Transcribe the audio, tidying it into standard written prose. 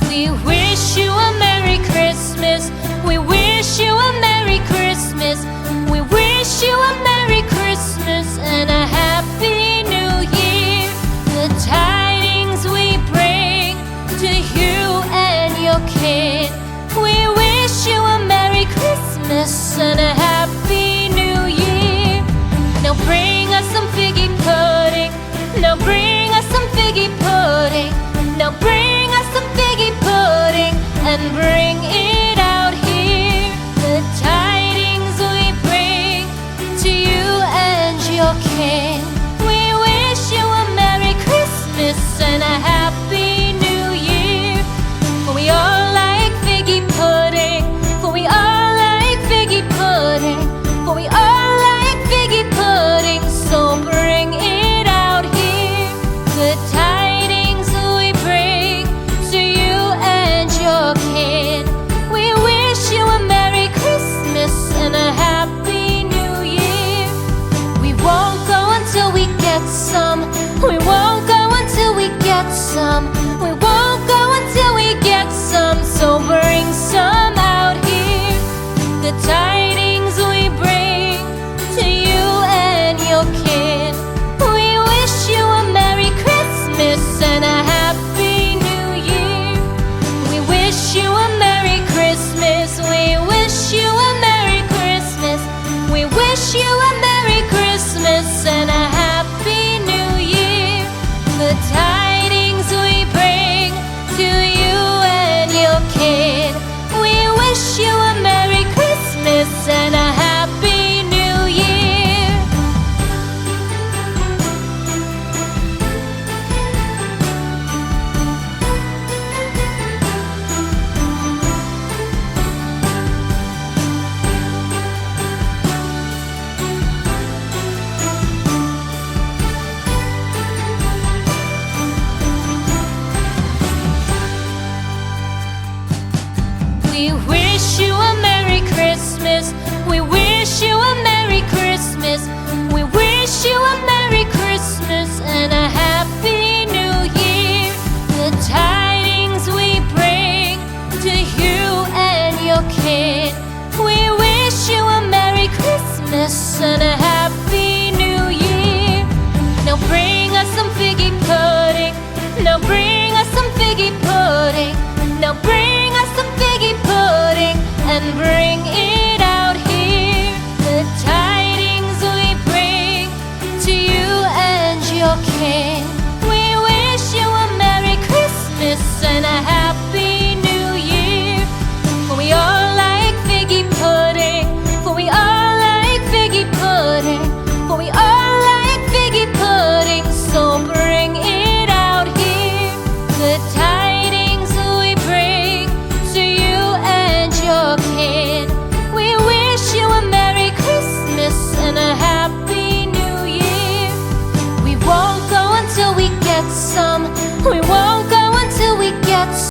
We wish you a Merry Christmas. We wish you a Merry Christmas. We wish you a Merry Christmas and a Happy New Year. The tidings we bring to you and your kid. We wish you a Merry Christmas and a Happy New Year. Now bring us some figgy pudding. Now bring us some figgy pudding. Now bring us some figgy pudding and bring it out here. The tidings we bring to you and your king. We wish you a Merry Christmas and a Happy New Year. For we all like figgy pudding. For we all like figgy pudding. For we all like figgy pudding. So bring it out here. The tidings we bring to you and your kid. We wish you a Merry Christmas and a Happy New Year. We won't go until we get some. We won't go until we get some. We won't go until we get some. So bring some out here. The tidings we bring to you and your kid. We wish you a Merry Christmas and a Happy New Year. We wish you a Merry Christmas. We wish you a Merry Christmas. We wish you a Merry Christmas and a Happy New Year. The tidings we bring to you and your kid. We wish you a Merry Christmas and a Happy New Year. We wish you a Merry Christmas. We wish you a Merry Christmas. We wish you a Merry Christmas and a Happy New Year. The tidings we bring to you and your kid. We wish you a Merry Christmas and a Happy New Year. Now bring us some figgy pudding. Now bring us some figgy pudding. Now bring us some figgy pudding and bring it out here. The tidings we bring to you and your king.